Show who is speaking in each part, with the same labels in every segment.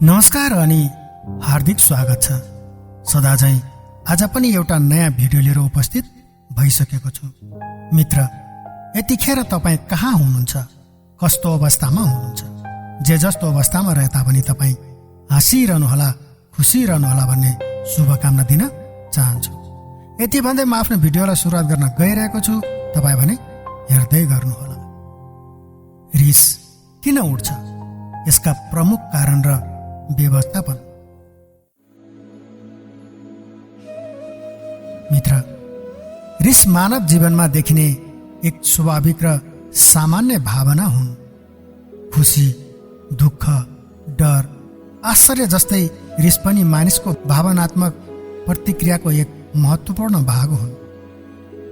Speaker 1: नमस्कार अनि हार्दिक स्वागत छ। सदाझै आज पनि एउटा नयाँ भिडियो लिएर उपस्थित भइसकेको छु। मित्र, यतिखेर तपाईँ कहाँ हुनुहुन्छ, कस्तो अवस्थामा हुनुहुन्छ? जे जस्तो अवस्थामा रहे तापनि तपाईँ हाँसिरहनुहोला, खुसी रहनुहोला भन्ने शुभकामना दिन चाहन्छु। यति भन्दै म आफ्नो भिडियोलाई सुरुवात गर्न गइरहेको छु। तपाईँ भने हेर्दै गर्नुहोला। रिस किन उठ्छ, यसका प्रमुख कारण र व्यवस्थापन। मित्र, रिस मानव जीवनमा देखिने एक स्वाभाविक र सामान्य भावना हुन्। खुसी, दुःख, डर, आश्चर्य जस्तै रिस पनि मानिसको भावनात्मक प्रतिक्रियाको एक महत्त्वपूर्ण भाग हुन्।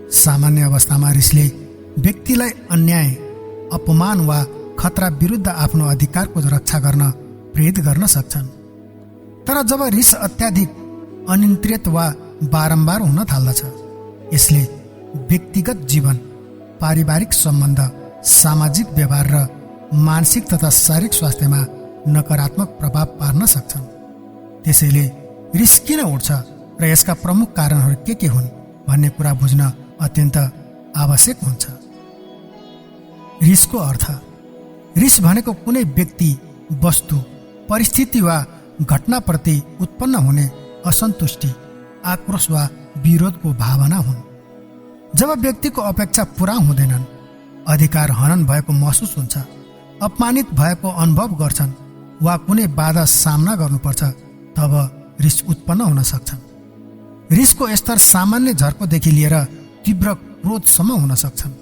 Speaker 1: सामान्य अवस्थामा रिसले व्यक्तिलाई अन्याय, अपमान वा खतरा विरुद्ध आफ्नो अधिकारको रक्षा गर्न प्रेरित गर्न सक्छन्। तर जब रिस अत्याधिक, अनियन्त्रित वा बारम्बार हुन थाल्दछ, यसले व्यक्तिगत जीवन, पारिवारिक सम्बन्ध, सामाजिक व्यवहार र मानसिक तथा शारीरिक स्वास्थ्यमा नकारात्मक प्रभाव पार्न सक्छन्। त्यसैले रिस किन उठ्छ र यसका प्रमुख कारणहरू के हुन् भन्ने कुरा बुझ्न अत्यन्त आवश्यक हुन्छ। रिसको अर्थ। रिस भनेको कुनै व्यक्ति, वस्तु, परिस्थिति वा घटनाप्रति उत्पन्न हुने असन्तुष्टि, आक्रोश वा विरोधको भावना हुन्। जब व्यक्तिको अपेक्षा पूरा हुँदैनन्, अधिकार हनन भएको महसुस हुन्छ, अपमानित भएको अनुभव गर्छन् वा कुनै बाधा सामना गर्नुपर्छ, तब रिस उत्पन्न हुन सक्छन्। रिसको स्तर सामान्य झर्कोदेखि लिएर तीव्र क्रोधसम्म हुन सक्छन्।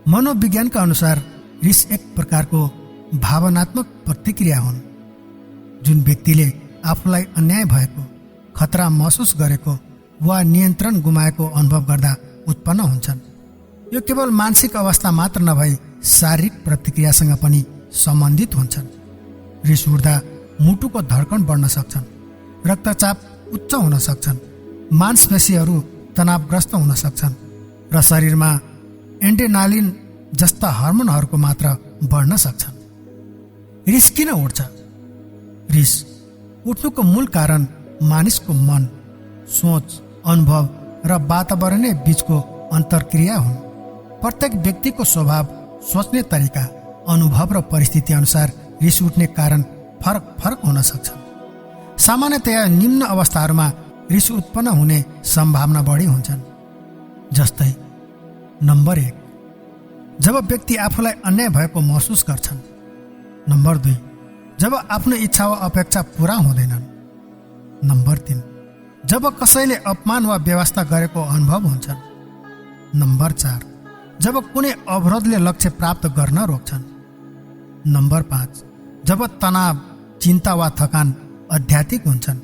Speaker 1: मनोविज्ञानका अनुसार रिस एक प्रकारको भावनात्मक प्रतिक्रिया हुन् जुन व्यक्तिले आफूलाई अन्याय भएको, खतरा महसुस गरेको वा नियन्त्रण गुमाएको अनुभव गर्दा उत्पन्न हुन्छन्। यो केवल मानसिक अवस्था मात्र नभई शारीरिक प्रतिक्रियासँग पनि सम्बन्धित हुन्छन्। रिस उठ्दा मुटुको धड्कन बढ्न सक्छन्, रक्तचाप उच्च हुन सक्छन्, मांसपेशीहरू तनावग्रस्त हुन सक्छन् र शरीरमा एड्रेनालिन जस्ता हर्मोनहरूको मात्रा बढ्न सक्छन्। रिस किन उठ्छ? रिस उठ्नुको मूल कारण मानिसको मन, सोच, अनुभव र वातावरणीय बीचको अन्तर्क्रिया हुन्। प्रत्येक व्यक्तिको स्वभाव, सोच्ने तरिका, अनुभव र परिस्थिति अनुसार रिस उठ्ने कारण फरक फरक हुन सक्छन्। सामान्यतया निम्न अवस्थाहरूमा रिस उत्पन्न हुने सम्भावना बढी हुन्छन्। जस्तै नम्बर 1, जब व्यक्ति आफूलाई अन्याय भएको महसुस गर्छन्। नम्बर 2, जब आफ्नो इच्छा वा अपेक्षा पूरा हुँदैनन्। नम्बर 3, जब कसैले अपमान वा व्यवस्था गरेको अनुभव हुन्छन्। नम्बर 4, जब कुनै अवरोधले लक्ष्य प्राप्त गर्न रोक्छन्। नम्बर 5, जब तनाव, चिन्ता वा थकान अत्याधिक हुन्छन्।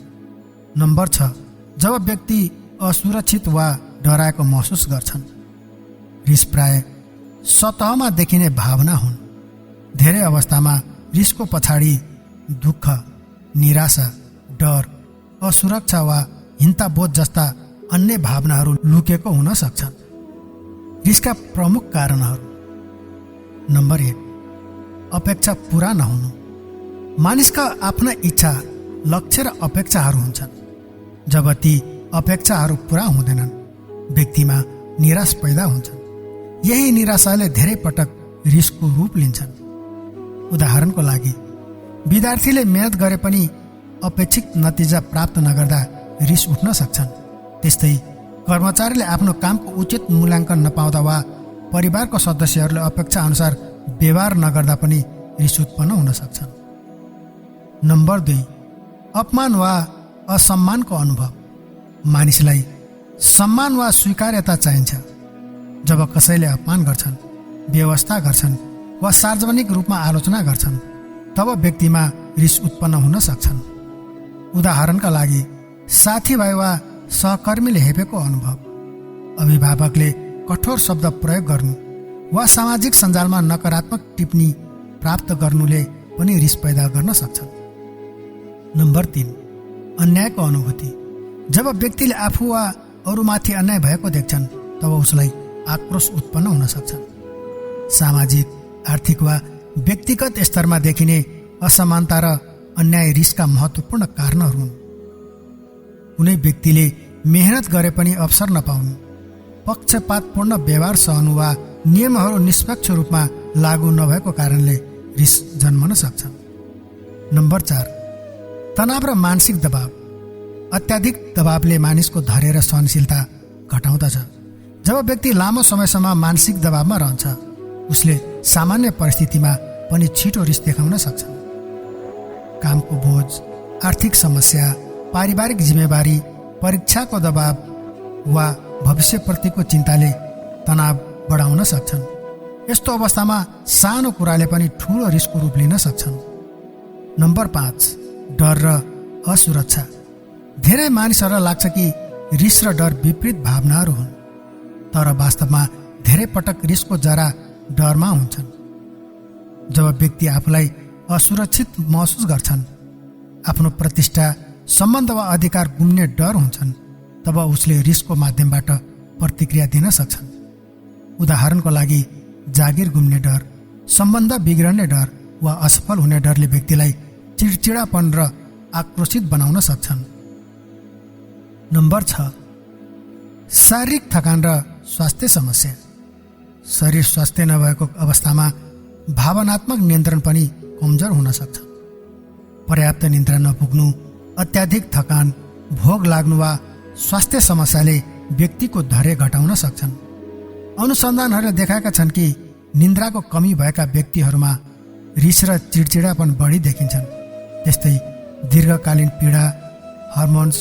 Speaker 1: नम्बर 6, जब व्यक्ति असुरक्षित वा डराएको महसुस गर्छन्। रिस प्राय सतहमा देखिने भावना हुन्। धेरै अवस्थामा रिसको पछाडि दुःख, निराशा, डर, असुरक्षा वा हिंसाबोध जस्ता अन्य भावनाहरू लुकेको हुन सक्छन्। रिसका प्रमुख कारणहरू। नम्बर 1, अपेक्षा पूरा नहुनु। मानिसका आफ्ना इच्छा, लक्ष्य र अपेक्षाहरू हुन्छन्। जब ती अपेक्षाहरू पूरा हुँदैनन्, व्यक्तिमा निराश पैदा हुन्छन्। यही निराशाले धेरै पटक रिसको रूप लिन्छन्। उदाहरणको लागि, विद्यार्थीले मेहनत गरे पनि अपेक्षित नतिजा प्राप्त नगर्दा रिस उठ्न सक्छन्। त्यस्तै कर्मचारीले आफ्नो कामको उचित मूल्याङ्कन नपाउँदा वा परिवारको सदस्यहरूले अपेक्षा अनुसार व्यवहार नगर्दा पनि रिस उत्पन्न हुन सक्छन्। नम्बर 2, अपमान वा असम्मानको अनुभव। मानिसलाई सम्मान वा स्वीकार्यता चाहिन्छ। जब कसैले अपमान गर्छन्, व्यवस्था गर्छन् वा सार्वजनिक रूपमा आलोचना गर्छन्, तब व्यक्तिमा रिस उत्पन्न हुन सक्छन्। उदाहरणका लागि, साथीभाइ वा सहकर्मीले हेपेको अनुभव, अभिभावकले कठोर शब्द प्रयोग गर्नु वा सामाजिक सञ्जालमा नकारात्मक टिप्पणी प्राप्त गर्नुले पनि रिस पैदा गर्न सक्छन्। नम्बर 3, अन्यायको अनुभूति। जब व्यक्तिले आफू वा अरूमाथि अन्याय भएको देख्छन्, तब उसलाई आक्रोश उत्पन्न हुन सक्छ। सामाजिक, आर्थिक वा व्यक्तिगत स्तरमा देखिने असमानता र अन्याय रिसका महत्त्वपूर्ण कारणहरू हुन्। कुनै व्यक्तिले मेहनत गरे पनि अवसर नपाउनु, पक्षपातपूर्ण व्यवहार सहनु वा नियमहरू निष्पक्ष रूपमा लागू नभएको कारणले रिस जन्मन सक्छन्। नम्बर 4, तनाव र मानसिक दबाव। अत्याधिक दबावले मानिसको धैर्य र सहनशीलता घटाउँदछ। जब व्यक्ति लामो समयसम्म मानसिक दबावमा रहन्छ, उसले सामान्य परिस्थितिमा पनि छिटो रिस देखाउन सक्छ। कामको बोझ, आर्थिक समस्या, पारिवारिक जिम्मेवारी, परीक्षाको दबाव वा भविष्यप्रतिको चिन्ताले तनाव बढाउन सक्छन्। यस्तो अवस्थामा सानो कुराले पनि ठूलो रिसको रूप लिन सक्छन्। नम्बर 5, डर र असुरक्षा। धेरै मानिसहरूलाई लाग्छ कि रिस र डर विपरीत भावनाहरू हुन्, तर वास्तवमा धेरै पटक रिसको जरा डरमा हुन्छन्। जब व्यक्ति आफूलाई असुरक्षित महसुस गर्छन्, आफ्नो प्रतिष्ठा, सम्बन्ध वा अधिकार गुम्ने डर हुन्छन्, तब उसले रिसको माध्यमबाट प्रतिक्रिया दिन सक्छन्। उदाहरणको लागि, जागिर गुम्ने डर, सम्बन्ध बिग्रने डर वा असफल हुने डरले व्यक्तिलाई चिडचिडापन र आक्रोशित बनाउन सक्छन्। नम्बर 6, शारीरिक थकान र स्वास्थ्य समस्या। शरीर स्वास्थ्य नभएको अवस्थामा भावनात्मक नियन्त्रण पनि कमजोर हुन सक्छ। पर्याप्त निद्रा नपुग्नु, अत्याधिक थकान, भोग लाग्नु वा स्वास्थ्य समस्याले व्यक्तिको धैर्य घटाउन सक्छन्। अनुसन्धानहरूले देखाएका छन् कि निन्द्राको कमी भएका व्यक्तिहरूमा रिस र चिडचिडापन बढी देखिन्छन्। त्यस्तै दीर्घकालीन पीडा, हर्मोन्स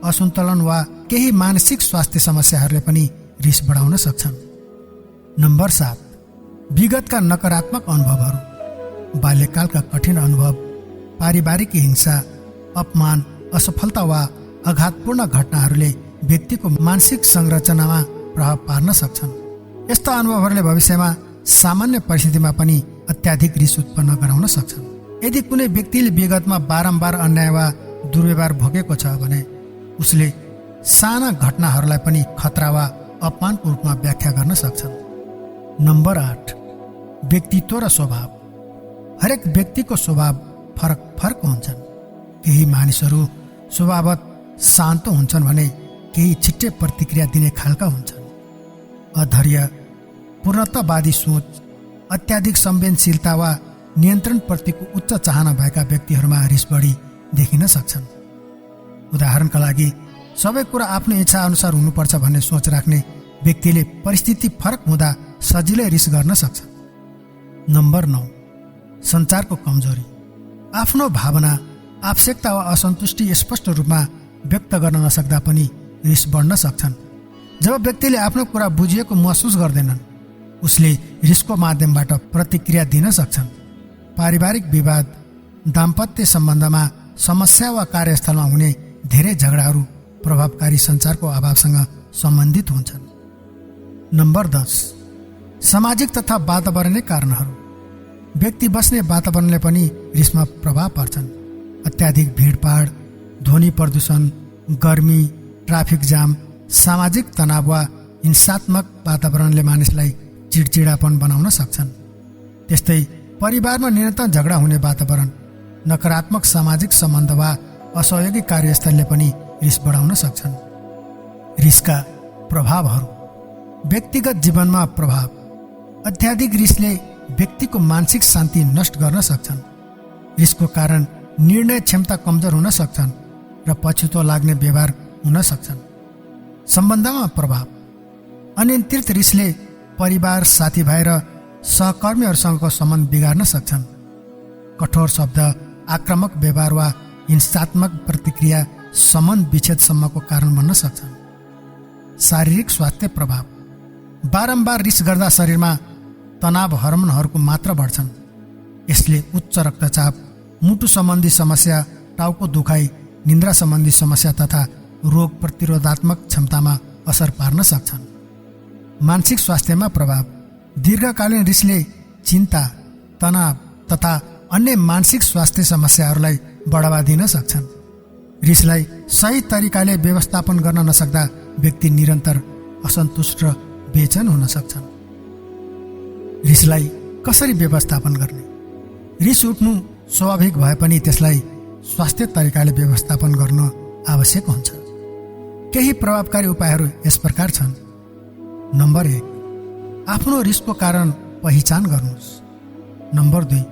Speaker 1: असन्तुलन वा केही मानसिक स्वास्थ्य समस्याहरूले पनि रिस बढाउन सक्छन्। नम्बर 7, विगतका नकारात्मक अनुभवहरू। बाल्यकालका कठिन अनुभव, पारिवारिक हिंसा, अपमान, असफलता वा आघातपूर्ण घटनाहरूले व्यक्तिको मानसिक संरचनामा प्रभाव पार्न सक्छन्। यस्ता अनुभवहरूले भविष्यमा सामान्य परिस्थितिमा पनि अत्याधिक रिस उत्पन्न गराउन सक्छन्। यदि कुनै व्यक्तिले विगतमा बारम्बार अन्याय वा दुर्व्यवहार भोगेको छ भने उसले साना घटनाहरूलाई पनि खतरा वा अपमानको रूपमा व्याख्या गर्न सक्छन्। नम्बर 8, व्यक्तित्व र स्वभाव। हरेक व्यक्तिको स्वभाव फरक फरक हुन्छन्। केही मानिसहरू स्वभावत शान्त हुन्छन् भने केही छिट्टै प्रतिक्रिया दिने खालका हुन्छन्। अधैर्य, पूर्णतावादी सोच, अत्याधिक संवेदनशीलता वा नियन्त्रणप्रतिको उच्च चाहना भएका व्यक्तिहरूमा रिस बढी देखिन सक्छन्। उदाहरणका लागि, सबै कुरा आफ्नो इच्छा अनुसार हुनुपर्छ भन्ने सोच राख्ने व्यक्तिले परिस्थिति फरक हुँदा सजिलै रिस गर्न सक्छ। नम्बर 9, सञ्चारको कमजोरी। आफ्नो भावना, आवश्यकता वा असन्तुष्टि स्पष्ट रूपमा व्यक्त गर्न नसक्दा पनि रिस बढ्न सक्छन्। जब व्यक्तिले आफ्नो कुरा बुझिएको महसुस गर्दैनन्, उसले रिसको माध्यमबाट प्रतिक्रिया दिन सक्छन्। पारिवारिक विवाद, दाम्पत्य सम्बन्धमा समस्या वा कार्यस्थलमा हुने धेरै झगडाहरू प्रभावकारी सञ्चारको अभावसँग सम्बन्धित हुन्छन्। नम्बर 10, सामाजिक तथा वातावरणीय कारणहरू। व्यक्ति बस्ने वातावरणले पनि रिसमा प्रभाव पार्छन्। अत्याधिक भिडभाड, ध्वनि प्रदूषण, गर्मी, ट्राफिक जाम, सामाजिक तनाव वा हिंसात्मक वातावरणले मानिसलाई चिडचिडापन बनाउन सक्छन्। त्यस्तै परिवारमा निरन्तर झगडा हुने वातावरण, नकारात्मक सामाजिक सम्बन्ध वा असहयोगी कार्यस्थलले पनि रिस बढाउन सक्छन्। रिसका प्रभावहरू। व्यक्तिगत जीवनमा प्रभाव। अत्याधिक रिसले व्यक्तिको मानसिक शान्ति नष्ट गर्न सक्छन्। रिसको कारण निर्णय क्षमता कमजोर हुन सक्छन् र पछुतो लाग्ने व्यवहार हुन सक्छन्। सम्बन्धमा प्रभाव। अनियन्त्रित रिसले परिवार, साथीभाइ र सहकर्मीहरूसँगको सम्बन्ध बिगार्न सक्छन्। कठोर शब्द, आक्रामक व्यवहार वा हिंसात्मक प्रतिक्रिया सम्बन्ध विच्छेदसम्मको कारण बन्न सक्छन्। शारीरिक स्वास्थ्य प्रभाव। बारम्बार रिस गर्दा शरीरमा तनाव हर्मोनहरूको मात्रा बढ्छन्। यसले उच्च रक्तचाप, मुटु सम्बन्धी समस्या, टाउको दुखाइ, निन्द्रा सम्बन्धी समस्या तथा रोग प्रतिरोधात्मक क्षमतामा असर पार्न सक्छन्। मानसिक स्वास्थ्यमा प्रभाव। दीर्घकालीन रिसले चिन्ता, तनाव तथा अन्य मानसिक स्वास्थ्य समस्याहरूलाई बढावा दिन सक्छन्। रिसलाई सही तरिकाले व्यवस्थापन गर्न नसक्दा व्यक्ति निरन्तर असन्तुष्ट र बेचैन हुन सक्छन्। रिसलाई कसरी व्यवस्थापन गर्ने? रिस उठ्नु स्वाभाविक भए पनि त्यसलाई स्वास्थ्य तरिकाले व्यवस्थापन गर्न आवश्यक हुन्छ। केही प्रभावकारी उपायहरू यस प्रकार छन्। नम्बर 1, आफ्नो रिसको कारण पहिचान गर्नुहोस्। नम्बर 2,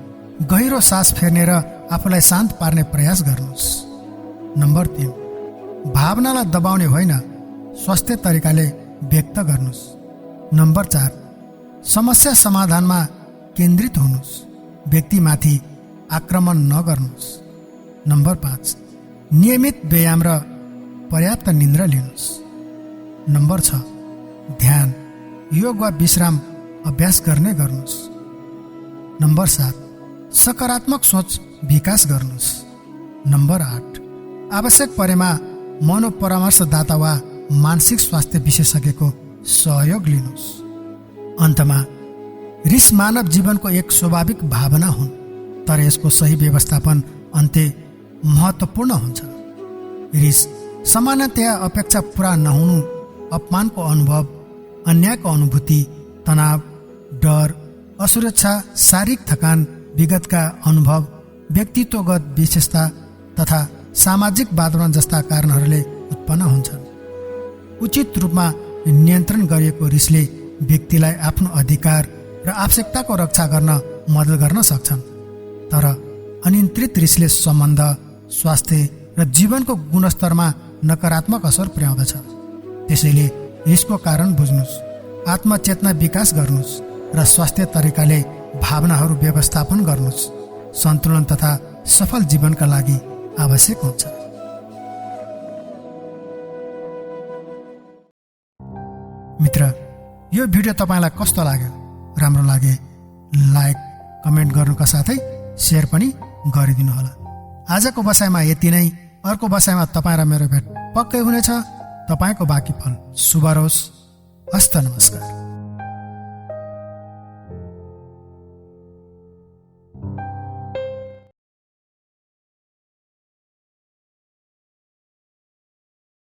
Speaker 1: गहिरो सास फेर्ने र आफूलाई शान्त पार्ने प्रयास गर्नुहोस्। नम्बर 3, भावनालाई दबाउने होइन, स्वास्थ्य तरिकाले व्यक्त गर्नुहोस्। नम्बर 4, समस्या समाधानमा केन्द्रित हुनुहोस्, व्यक्तिमाथि आक्रमण नगर्नुहोस्। नम्बर 5, नियमित व्यायाम र पर्याप्त निन्द्रा लिनुहोस्। नम्बर 6, ध्यान, योग वा विश्राम अभ्यास गर्नुहोस्। नम्बर 7, सकारात्मक सोच विकास गर्नुहोस्। नम्बर 8, आवश्यक परेमा मनोपरामर्शदाता वा मानसिक स्वास्थ्य विशेषज्ञको सहयोग लिनुहोस्। अन्तमा, रिस मानव जीवनको एक स्वाभाविक भावना हुन्, तर यसको सही व्यवस्थापन अन्त्य महत्त्वपूर्ण हुन्छ। रिस सामान्यतया अपेक्षा पूरा नहुनु, अपमानको अनुभव, अन्यायको अनुभूति, तनाव, डर, असुरक्षा, शारीरिक थकान, विगतका अनुभव, व्यक्तित्वगत विशेषता तथा सामाजिक वातावरण जस्ता कारणहरूले उत्पन्न हुन्छन्। उचित रूपमा नियन्त्रण गरिएको रिसले व्यक्तिलाई आफ्नो अधिकार र आवश्यकताको रक्षा गर्न मद्दत गर्न सक्छन्, तर अनियन्त्रित रिसले सम्बन्ध, स्वास्थ्य र जीवनको गुणस्तरमा नकारात्मक असर पुर्याउँदछ। त्यसैले रिसको कारण बुझ्नुहोस्, आत्मचेतना विकास गर्नुहोस् र स्वास्थ्य तरिकाले भावनाहरू व्यवस्थापन गर्नुहोस्। सन्तुलन तथा सफल जीवनका लागि आवश्यक हुन्छ। मित्र, यो भिडियो तपाईँलाई कस्तो लाग्यो? राम्रो लागे लाइक, कमेन्ट गर्नुका साथै सेयर पनि गरिदिनुहोला। आजको बसाइमा यति नै। अर्को बसाइमा तपाईँ र मेरो भेट पक्कै हुनेछ। तपाईँको बाँकी फल शुभ रहोस्। हस्त नमस्कार।